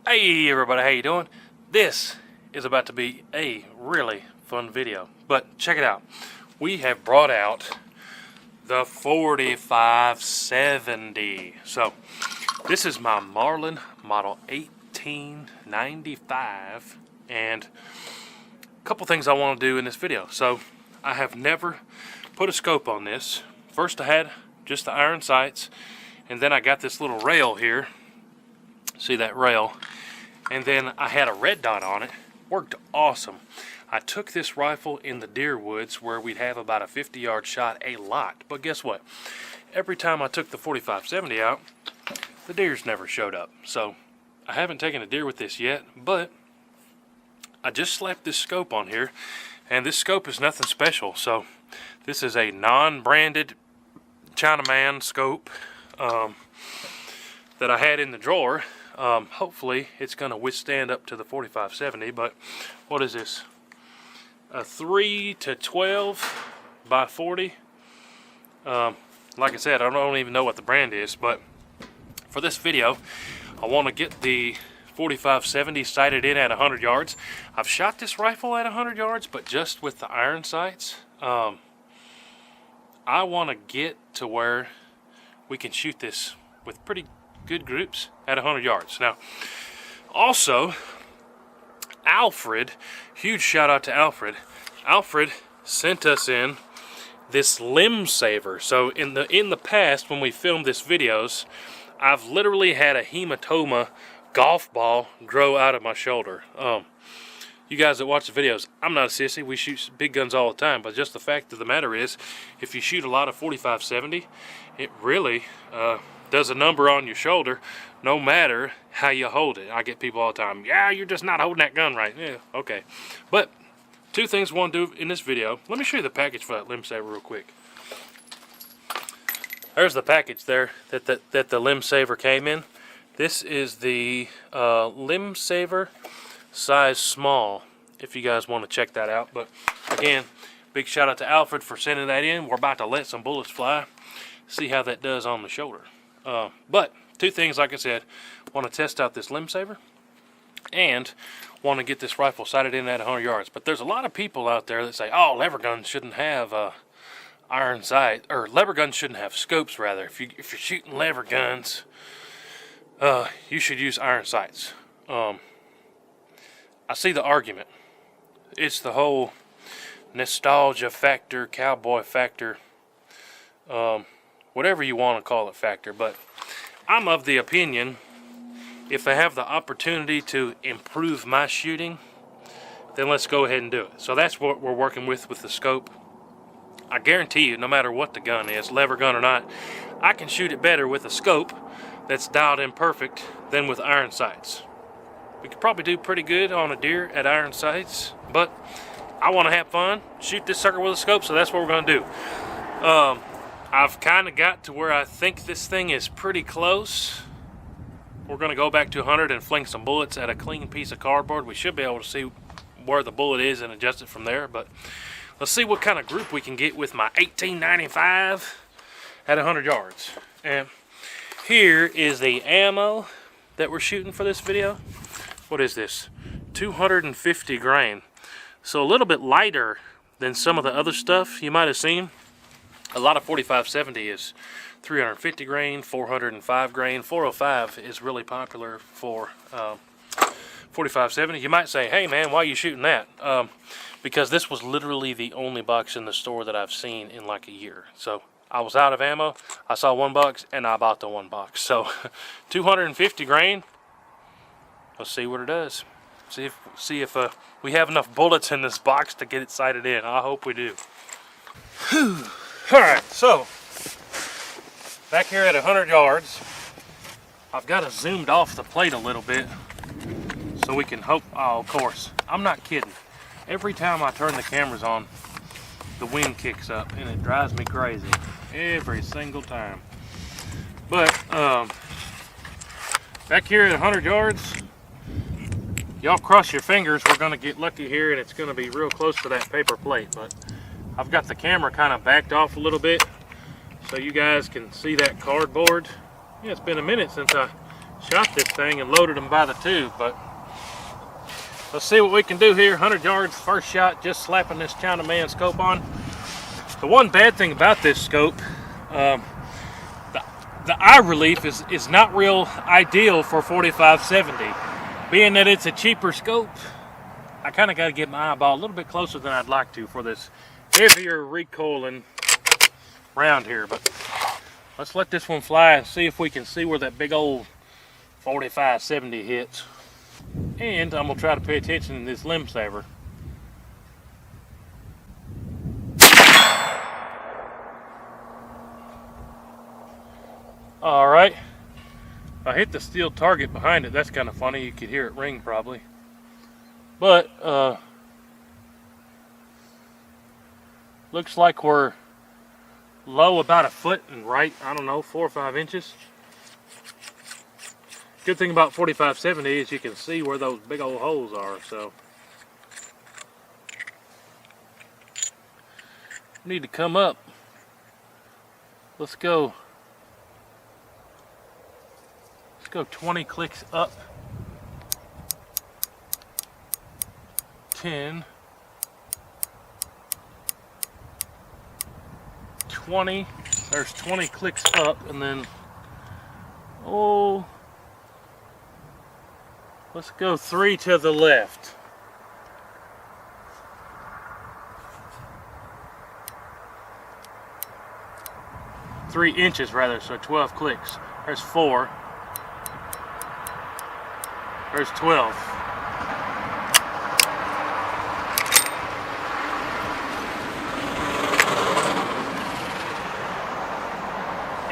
Hey everybody, how you doing? This is about to be a really fun video, but check it out. We have brought out the 4570. So this is my Marlin model 1895, and a couple things I want to do in this video. So I have never put a scope on this. First I had just the iron sights, and then I got this little rail here. See that rail? And then I had a red dot on it. Worked awesome. I took this rifle in the deer woods where we'd have about a 50-yard shot a lot. But guess what? Every time I took the 4570 out, the deers never showed up. So I haven't taken a deer with this yet, but I just slapped this scope on here, and this scope is nothing special. So this is a non-branded Chinaman scope that I had in the drawer. Hopefully it's going to withstand up to the 4570, but what is this? A 3 to 12 by 40. Like I said, I don't even know what the brand is, but for this video I want to get the 4570 sighted in at 100 yards. I've shot this rifle at 100 yards, but just with the iron sights. I want to get to where we can shoot this with pretty good groups at 100 yards. Now, also, Alfred, huge shout out to Alfred. Alfred sent us in this limb saver. So in the past, when we filmed this videos, I've literally had a hematoma golf ball grow out of my shoulder. You guys that watch the videos, I'm not a sissy. We shoot big guns all the time, but just the fact of the matter is, if you shoot a lot of 4570, it really does a number on your shoulder, no matter how you hold it. I get people all the time, yeah, you're just not holding that gun right. Yeah, okay. But two things I want to do in this video. Let me show you the package for that limb saver real quick. There's the package there that the limb saver came in. This is the limb saver size small, if you guys want to check that out. But again, big shout out to Alfred for sending that in. We're about to let some bullets fly, see how that does on the shoulder. But two things, like I said, want to test out this limb saver and want to get this rifle sighted in at 100 yards. But there's a lot of people out there that say, oh, lever guns shouldn't have iron sight, or lever guns shouldn't have scopes, rather. If you're shooting lever guns, you should use iron sights. I see the argument. It's the whole nostalgia factor, cowboy factor, whatever you want to call it factor. But I'm of the opinion, if I have the opportunity to improve my shooting, then let's go ahead and do it. So that's what we're working with the scope. I guarantee you, no matter what the gun is, lever gun or not, I can shoot it better with a scope that's dialed in perfect than with iron sights. We could probably do pretty good on a deer at iron sights, but I want to have fun, shoot this sucker with a scope, so that's what we're going to do. I've kind of got to where I think this thing is pretty close. We're going to go back to 100 and fling some bullets at a clean piece of cardboard. We should be able to see where the bullet is and adjust it from there, but let's see what kind of group we can get with my 1895 at 100 yards. And here is the ammo that we're shooting for this video. What is this? 250 grain. So a little bit lighter than some of the other stuff you might have seen. A lot of 4570 is 350 grain, 405 grain. 405 is really popular for 4570. You might say, hey man, why are you shooting that? Because this was literally the only box in the store that I've seen in like a year. So I was out of ammo, I saw one box, and I bought the one box. So 250 grain. Let's see what it does. See if we have enough bullets in this box to get it sighted in. I hope we do. Whew. Alright, so back here at 100 yards, I've got it zoomed off the plate a little bit so we can hope. Oh, of course, I'm not kidding. Every time I turn the cameras on, the wind kicks up and it drives me crazy every single time. But back here at 100 yards, y'all cross your fingers, we're going to get lucky here and it's going to be real close to that paper plate. But I've got the camera kind of backed off a little bit so you guys can see that cardboard. Yeah, it's been a minute since I shot this thing and loaded them by the tube. But let's see what we can do here. 100 yards, first shot, just slapping this Chinaman scope on. The one bad thing about this scope, the eye relief is not real ideal for 4570. Being that it's a cheaper scope, I kind of got to get my eyeball a little bit closer than I'd like to for this heavier recoiling round here. But let's let this one fly and see if we can see where that big old 4570 hits. And I'm going to try to pay attention to this limb saver. Alright, I hit the steel target behind it. That's kind of funny. You could hear it ring probably. But, looks like we're low about a foot and right, I don't know, 4 or 5 inches. Good thing about 4570 is you can see where those big old holes are, so. We need to come up. Let's go 20 clicks up. 10. 20. There's 20 clicks up, and then, oh, let's go 3 to the left. Three inches rather, so 12 clicks. There's 4. There's 12.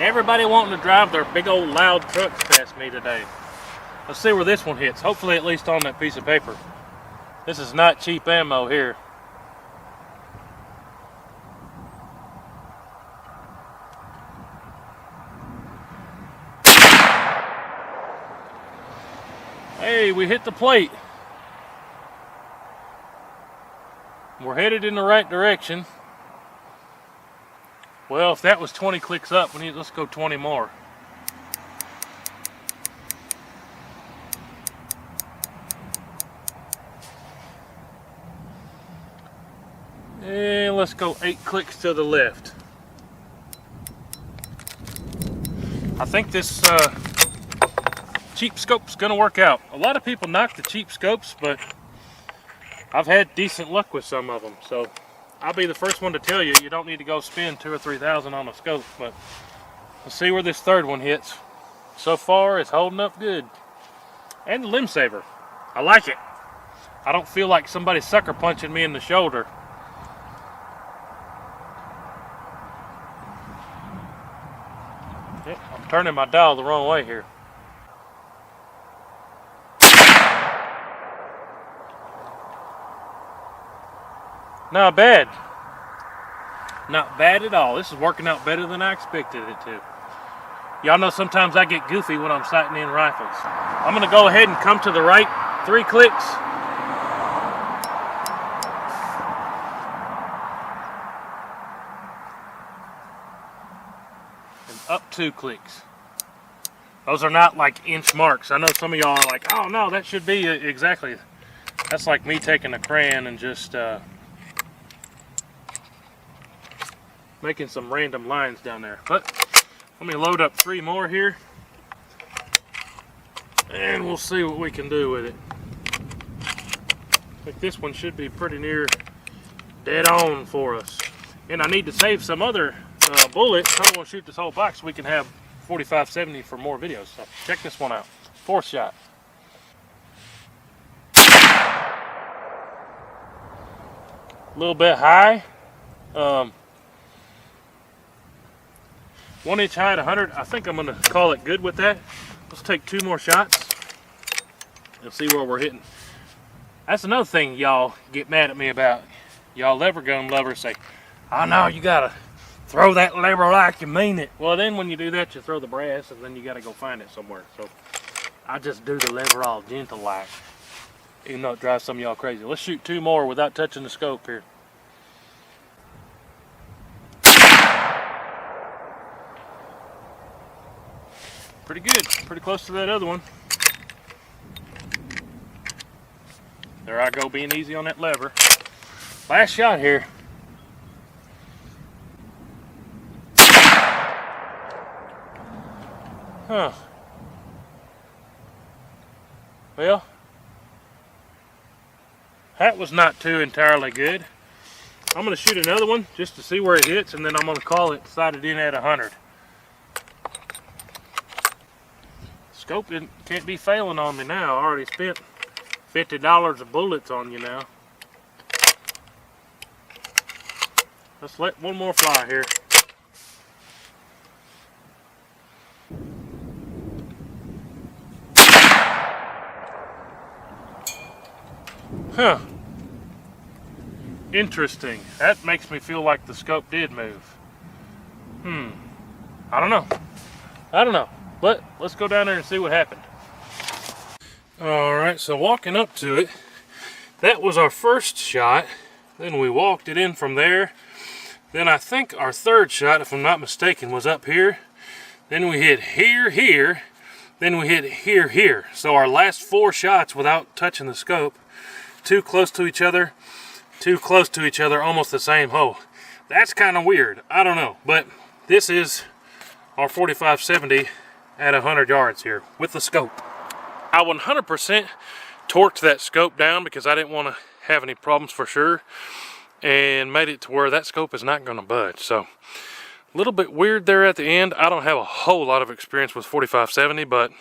Everybody wanting to drive their big old loud trucks past me today. Let's see where this one hits. Hopefully at least on that piece of paper. This is not cheap ammo here. Hey, we hit the plate. We're headed in the right direction. Well, if that was 20 clicks up, let's go 20 more. And let's go 8 clicks to the left. I think this cheap scope's gonna work out. A lot of people knock the cheap scopes, but I've had decent luck with some of them. So I'll be the first one to tell you, you don't need to go spend $2,000 or $3,000 on a scope. But let's see where this third one hits. So far, it's holding up good. And the limb saver, I like it. I don't feel like somebody sucker punching me in the shoulder. I'm turning my dial the wrong way here. Not bad. Not bad at all. This is working out better than I expected it to. Y'all know sometimes I get goofy when I'm sighting in rifles. I'm going to go ahead and come to the right 3 clicks. And up 2 clicks. Those are not like inch marks. I know some of y'all are like, oh no, that should be exactly. That's like me taking a crayon and just making some random lines down there. But let me load up 3 more here and we'll see what we can do with it. I think this one should be pretty near dead on for us. And I need to save some other bullets. I don't want to shoot this whole box so we can have 4570 for more videos. So check this one out. 4th shot. A little bit high. 1 inch high at 100. I think I'm going to call it good with that. Let's take 2 more shots and see where we're hitting. That's another thing y'all get mad at me about. Y'all lever gun lovers say, oh no, you got to throw that lever like you mean it. Well, then when you do that, you throw the brass and then you got to go find it somewhere. So I just do the lever all gentle like, even though it drives some of y'all crazy. Let's shoot 2 more without touching the scope here. Pretty good, pretty close to that other one. There I go, being easy on that lever. Last shot here. Huh. Well, that was not too entirely good. I'm going to shoot another one just to see where it hits, and then I'm going to call it sighted in at 100. Scope can't be failing on me now. I already spent $50 of bullets on you now. Let's let one more fly here. Huh. Interesting. That makes me feel like the scope did move. I don't know. But let's go down there and see what happened. Alright, so walking up to it, that was our first shot. Then we walked it in from there. Then I think our third shot, if I'm not mistaken, was up here. Then we hit here, here. Then we hit here, here. So our last 4 shots without touching the scope, too close to each other, almost the same hole. That's kind of weird. I don't know. But this is our 45-70 at 100 yards here with the scope. I 100% torqued that scope down because I didn't want to have any problems for sure, and made it to where that scope is not going to budge. So a little bit weird there at the end. I don't have a whole lot of experience with 45-70, but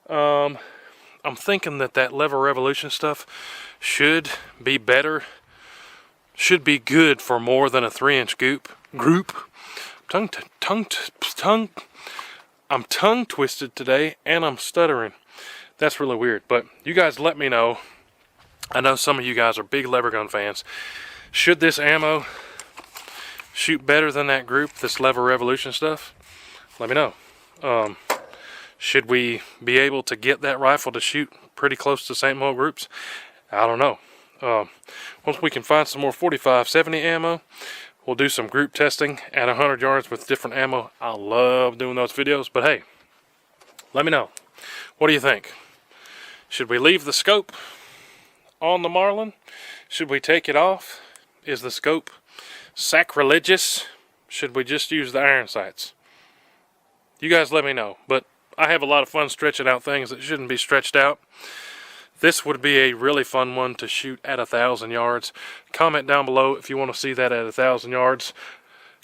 I'm thinking that lever revolution stuff should be better, should be good for more than a 3-inch group. I'm tongue twisted today, and I'm stuttering. That's really weird, but you guys let me know. I know some of you guys are big lever gun fans. Should this ammo shoot better than that group, this lever revolution stuff? Let me know. Should we be able to get that rifle to shoot pretty close to same old groups? I don't know. Once we can find some more 45-70 ammo, we'll do some group testing at 100 yards with different ammo. I love doing those videos, but hey, let me know. What do you think? Should we leave the scope on the Marlin? Should we take it off? Is the scope sacrilegious? Should we just use the iron sights? You guys let me know. But I have a lot of fun stretching out things that shouldn't be stretched out. This would be a really fun one to shoot at 1,000 yards. Comment down below if you want to see that at 1,000 yards.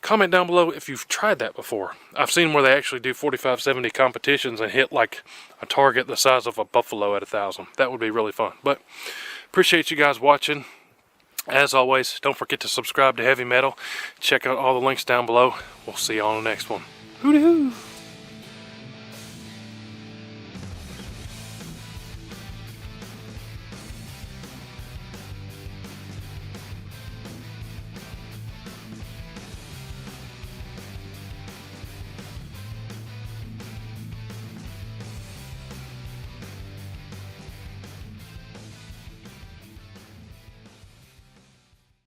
Comment down below if you've tried that before. I've seen where they actually do 45-70 competitions and hit like a target the size of a buffalo at 1,000. That would be really fun. But appreciate you guys watching. As always, don't forget to subscribe to Heavy Metal. Check out all the links down below. We'll see you on the next one. Hooty-hoo!